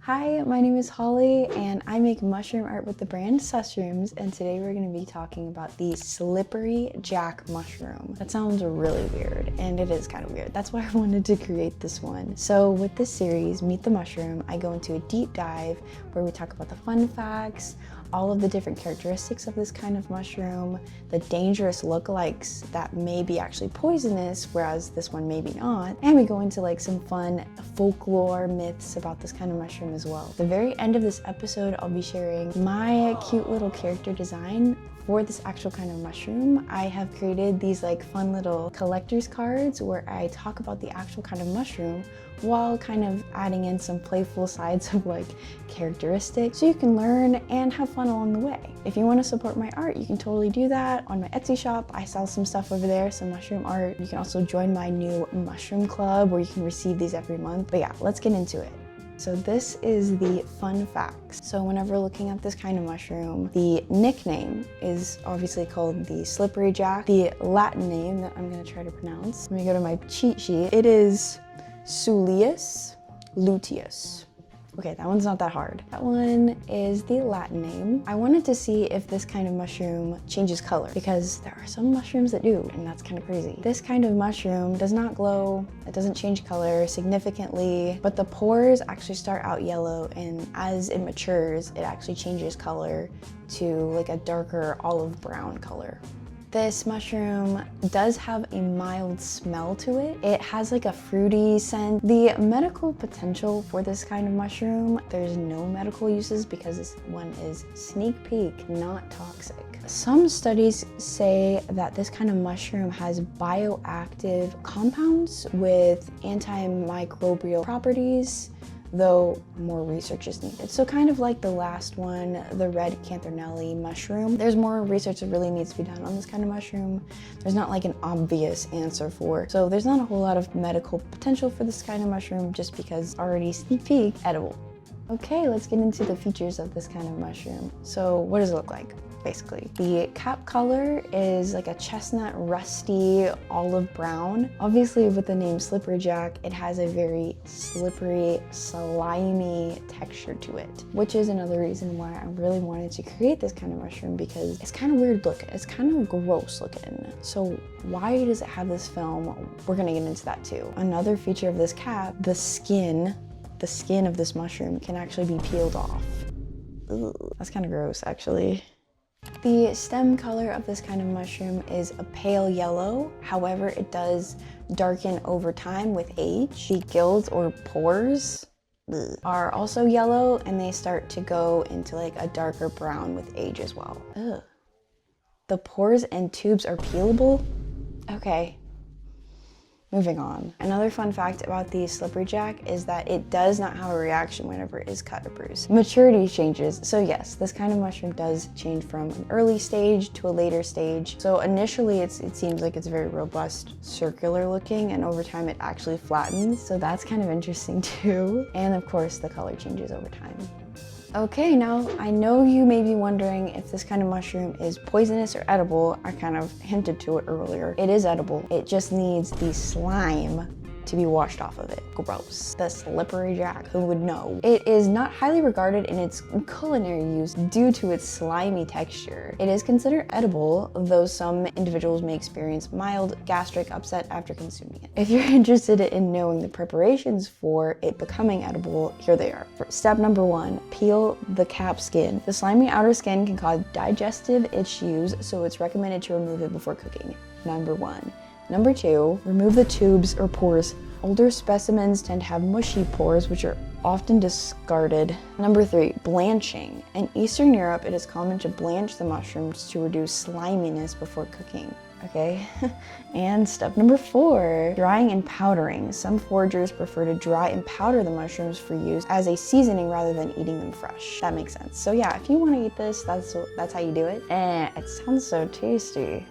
Hi, my name is Holly and I make mushroom art with the brand Susrooms, and today we're going to be talking about the slippery jack mushroom. That sounds really weird, and it is kind of weird. That's why I wanted to create this one. So with this series, Meet the Mushroom, I go into a deep dive where we talk about the fun facts, all of the different characteristics of this kind of mushroom, the dangerous lookalikes that may be actually poisonous, whereas this one maybe not, and we go into like some fun folklore myths about this kind of mushroom as well. At the very end of this episode, I'll be sharing my cute little character design for this actual kind of mushroom. I have created these like fun little collector's cards where I talk about the actual kind of mushroom while kind of adding in some playful sides of like characteristics so you can learn and have fun along the way. If you want to support my art, you can totally do that on my Etsy shop. I sell some stuff over there, some mushroom art. You can also join my new mushroom club where you can receive these every month. But yeah, let's get into it. So this is the fun facts. So whenever looking at this kind of mushroom, the nickname is obviously called the slippery jack. The Latin name that I'm gonna try to pronounce, let me go to my cheat sheet. It is Suillus luteus. Okay, that one's not that hard. That one is the Latin name. I wanted to see if this kind of mushroom changes color because there are some mushrooms that do, and that's kind of crazy. This kind of mushroom does not glow, it doesn't change color significantly, but the pores actually start out yellow, and as it matures, it actually changes color to like a darker olive brown color. This mushroom does have a mild smell to it. It has like a fruity scent. The medical potential for this kind of mushroom, there's no medical uses because this one is sneak peek, not toxic. Some studies say that this kind of mushroom has bioactive compounds with antimicrobial properties, though more research is needed. So kind of like the last one, the red cantharellum mushroom, there's more research that really needs to be done on this kind of mushroom. There's not like an obvious answer for, so there's not a whole lot of medical potential for this kind of mushroom just because already sneak peek edible. Okay, let's get into the features of this kind of mushroom. So what does it look like? Basically, the cap color is like a chestnut, rusty, olive brown. Obviously, with the name slippery jack, it has a very slippery, slimy texture to it, which is another reason why I really wanted to create this kind of mushroom because it's kind of weird looking. It's kind of gross looking. So why does it have this film? We're gonna get into that too. Another feature of this cap, the skin of this mushroom can actually be peeled off. Ugh, that's kind of gross, actually. The stem color of this kind of mushroom is a pale yellow. However, it does darken over time with age. The gills or pores are also yellow, and they start to go into like a darker brown with age as well. Ugh. The pores and tubes are peelable? Okay. Moving on. Another fun fact about the slippery jack is that it does not have a reaction whenever it is cut or bruised. Maturity changes. So yes, this kind of mushroom does change from an early stage to a later stage. So initially it seems like it's very robust, circular looking, and over time it actually flattens. So that's kind of interesting too. And of course the color changes over time. Okay, now I know you may be wondering if this kind of mushroom is poisonous or edible. I kind of hinted to it earlier. It is edible. It just needs the slime to be washed off of it. Gross. The slippery jack, who would know? It is not highly regarded in its culinary use due to its slimy texture. It is considered edible, though some individuals may experience mild gastric upset after consuming it. If you're interested in knowing the preparations for it becoming edible, here they are. Step number 1, peel the cap skin. The slimy outer skin can cause digestive issues, so it's recommended to remove it before cooking. Number 1. Number 2, remove the tubes or pores. Older specimens tend to have mushy pores, which are often discarded. Number 3, blanching. In Eastern Europe, it is common to blanch the mushrooms to reduce sliminess before cooking. Okay, and step number 4, drying and powdering. Some foragers prefer to dry and powder the mushrooms for use as a seasoning rather than eating them fresh. That makes sense. So yeah, if you want to eat this, that's how you do it. It sounds so tasty.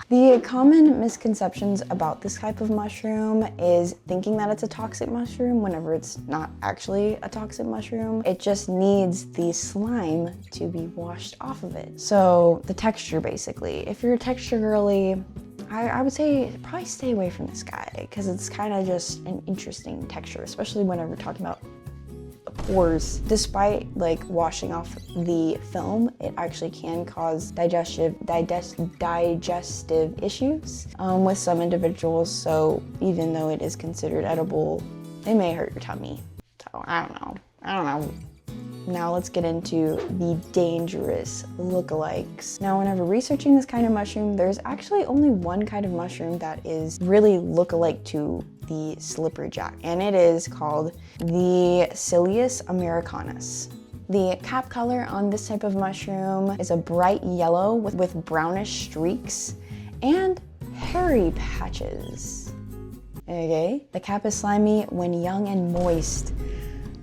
The common misconceptions about this type of mushroom is thinking that it's a toxic mushroom whenever it's not actually a toxic mushroom. It just needs the slime to be washed off of it. So the texture, basically. If you're a texture girly, I would say probably stay away from this guy because it's kind of just an interesting texture, especially whenever we're talking about pores. Despite like washing off the film, it actually can cause digestive issues with some individuals. So even though it is considered edible, it may hurt your tummy. So I don't know. Now let's get into the dangerous lookalikes. Now, whenever researching this kind of mushroom, there's actually only one kind of mushroom that is really lookalike to the slippery jack, and it is called the Suillus americanus. The cap color on this type of mushroom is a bright yellow with brownish streaks and hairy patches. Okay, the cap is slimy when young and moist.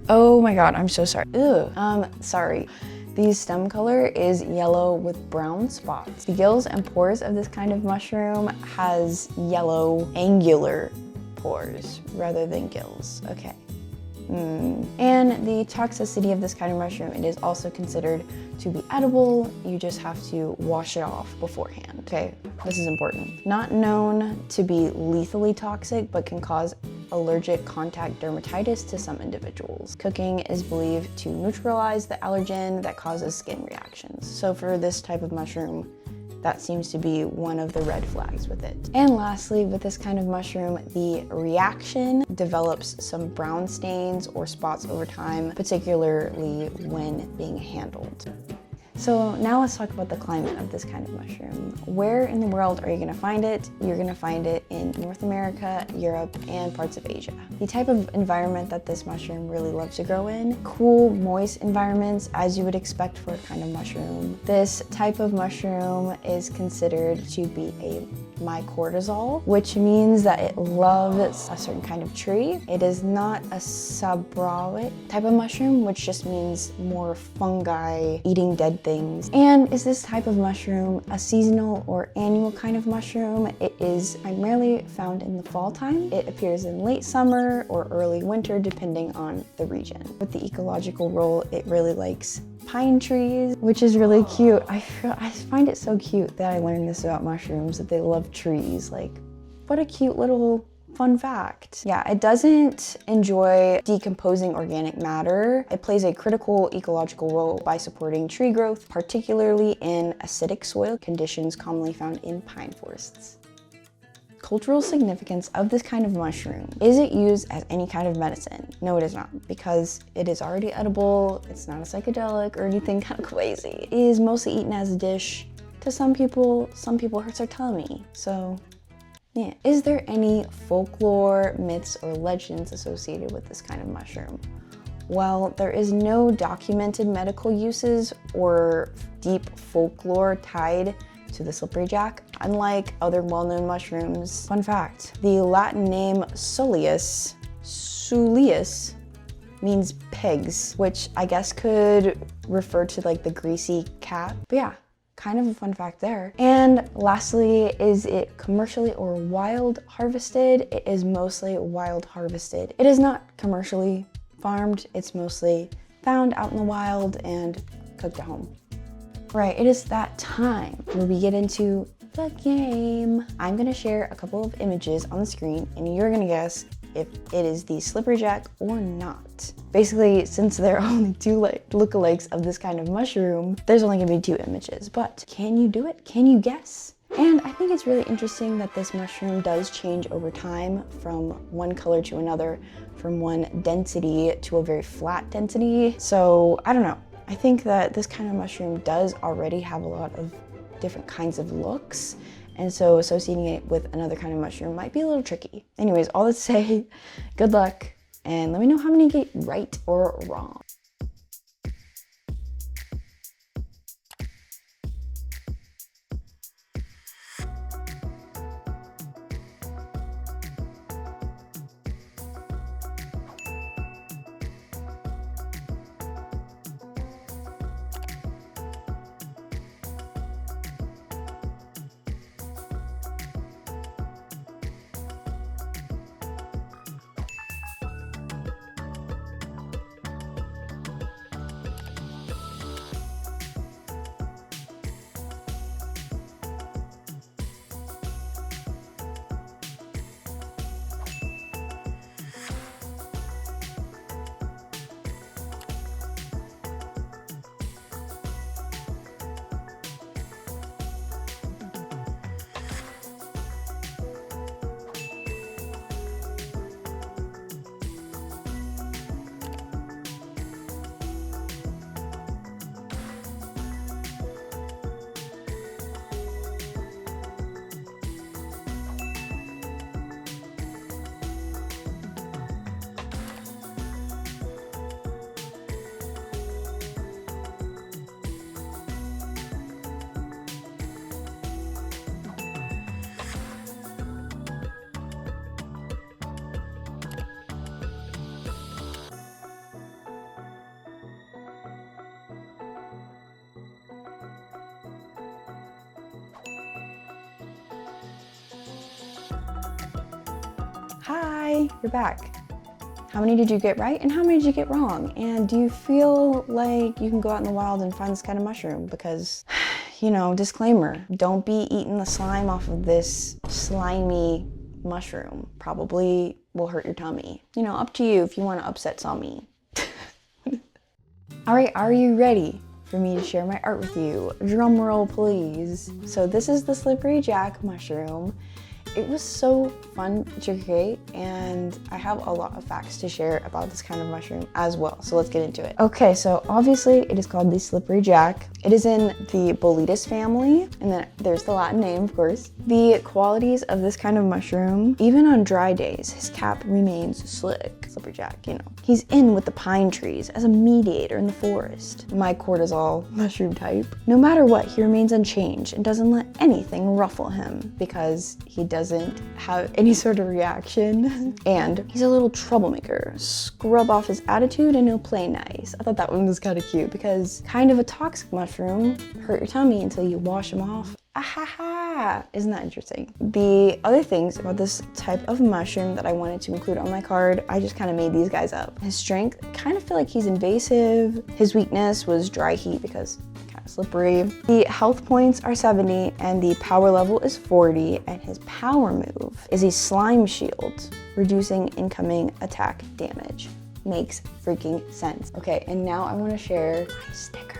Oh my god, I'm so sorry. Ugh. Sorry. The stem color is yellow with brown spots. The gills and pores of this kind of mushroom has yellow angular pores rather than gills. Okay. And the toxicity of this kind of mushroom, it is also considered to be edible. You just have to wash it off beforehand. Okay, this is important. Not known to be lethally toxic, but can cause allergic contact dermatitis to some individuals. Cooking is believed to neutralize the allergen that causes skin reactions. So for this type of mushroom, that seems to be one of the red flags with it. And lastly, with this kind of mushroom, the reaction develops some brown stains or spots over time, particularly when being handled. So now let's talk about the climate of this kind of mushroom. Where in the world are you gonna find it? You're gonna find it in North America, Europe, and parts of Asia. The type of environment that this mushroom really loves to grow in, cool, moist environments, as you would expect for a kind of mushroom. This type of mushroom is considered to be a mycorrhizal, which means that it loves a certain kind of tree. It is not a sabroic type of mushroom, which just means more fungi eating dead things. And is this type of mushroom a seasonal or annual kind of mushroom? It is primarily found in the fall time. It appears in late summer or early winter, depending on the region. With the ecological role, it really likes pine trees, which is really cute. I find it so cute that I learned this about mushrooms, that they love trees. Like, what a cute little fun fact. Yeah, it doesn't enjoy decomposing organic matter. It plays a critical ecological role by supporting tree growth, particularly in acidic soil conditions commonly found in pine forests. Cultural significance of this kind of mushroom. Is it used as any kind of medicine? No, it is not, because it is already edible. It's not a psychedelic or anything kind of crazy. It is mostly eaten as a dish. To some people hurts their tummy. So yeah. Is there any folklore, myths, or legends associated with this kind of mushroom? Well, there is no documented medical uses or deep folklore tied to the slippery jack, unlike other well-known mushrooms. Fun fact, the Latin name Suillus means pigs, which I guess could refer to like the greasy cat. But yeah, kind of a fun fact there. And lastly, is it commercially or wild harvested? It is mostly wild harvested. It is not commercially farmed. It's mostly found out in the wild and cooked at home. Right, it is that time where we get into the game. I'm gonna share a couple of images on the screen and you're gonna guess if it is the slippery jack or not. Basically, since there are only two lookalikes of this kind of mushroom, there's only gonna be two images, but can you do it? Can you guess? And I think it's really interesting that this mushroom does change over time from one color to another, from one density to a very flat density. So I don't know. I think that this kind of mushroom does already have a lot of different kinds of looks, and so associating it with another kind of mushroom might be a little tricky. Anyways, all that to say, good luck, and let me know how many you get right or wrong. Hi, you're back. How many did you get right and how many did you get wrong? And do you feel like you can go out in the wild and find this kind of mushroom? Because, you know, disclaimer, don't be eating the slime off of this slimy mushroom. Probably will hurt your tummy. You know, up to you if you want to upset Tommy. All right, are you ready for me to share my art with you? Drum roll, please. So this is the slippery jack mushroom. It was so fun to create, and I have a lot of facts to share about this kind of mushroom as well. So let's get into it. Okay, so obviously it is called the slippery jack. It is in the Boletus family, and then there's the Latin name, of course. The qualities of this kind of mushroom, even on dry days, his cap remains slick. Slippery jack, you know. He's in with the pine trees as a mediator in the forest. My cortisol mushroom type. No matter what, he remains unchanged and doesn't let anything ruffle him because he doesn't have any sort of reaction. And he's a little troublemaker. Scrub off his attitude and he'll play nice. I thought that one was kind of cute because kind of a toxic mushroom, hurt your tummy until you wash him off. Ahaha! Isn't that interesting? The other things about this type of mushroom that I wanted to include on my card, I just kind of made these guys up. His strength, kind of feel like he's invasive. His weakness was dry heat because kind of slippery. The health points are 70 and the power level is 40, and his power move is a slime shield, reducing incoming attack damage. Makes freaking sense. Okay, and now I want to share my sticker.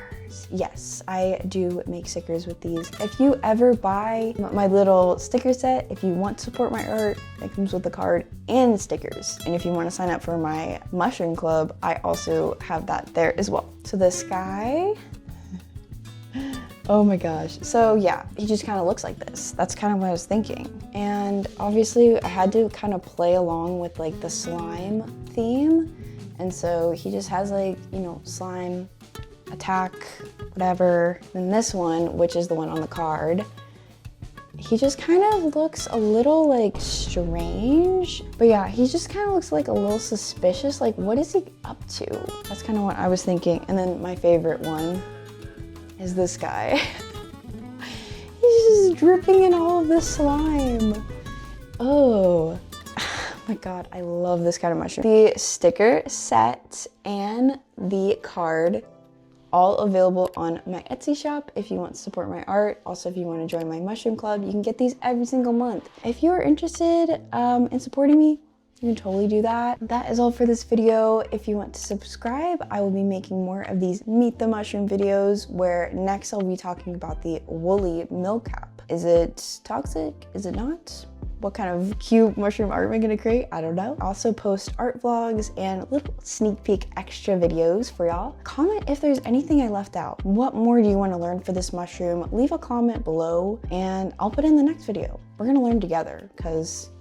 Yes, I do make stickers with these. If you ever buy my little sticker set, if you want to support my art, it comes with the card and stickers. And if you want to sign up for my mushroom club, I also have that there as well. So this guy, oh my gosh. So yeah, he just kind of looks like this. That's kind of what I was thinking. And obviously I had to kind of play along with like the slime theme. And so he just has like, you know, slime, attack, whatever. And this one, which is the one on the card, he just kind of looks a little like strange. But yeah, he just kind of looks like a little suspicious. Like, what is he up to? That's kind of what I was thinking. And then my favorite one is this guy. He's just dripping in all of this slime. Oh my God, I love this kind of mushroom. The sticker set and the card, all available on my Etsy shop if you want to support my art. Also, if you want to join my mushroom club, you can get these every single month. If you're interested in supporting me, you can totally do that. That is all for this video. If you want to subscribe, I will be making more of these Meet the Mushroom videos, where next I'll be talking about the woolly millcap. Is it toxic? Is it not? What kind of cute mushroom art am I gonna create? I don't know. I also post art vlogs and little sneak peek extra videos for y'all. Comment if there's anything I left out. What more do you wanna learn for this mushroom? Leave a comment below and I'll put it in the next video. We're gonna learn together because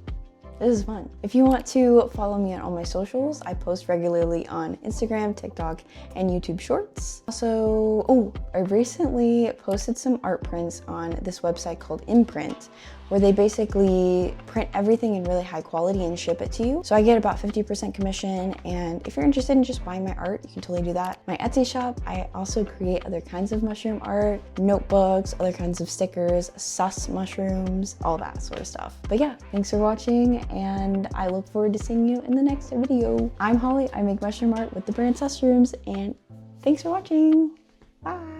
this is fun. If you want to follow me on all my socials, I post regularly on Instagram, TikTok, and YouTube Shorts. Also, I recently posted some art prints on this website called Imprint, where they basically print everything in really high quality and ship it to you. So I get about 50% commission, and if you're interested in just buying my art, you can totally do that. My Etsy shop, I also create other kinds of mushroom art, notebooks, other kinds of stickers, sus mushrooms, all that sort of stuff. But yeah, thanks for watching, and I look forward to seeing you in the next video. I'm Holly, I make mushroom art with the brand Susrooms, and thanks for watching. Bye.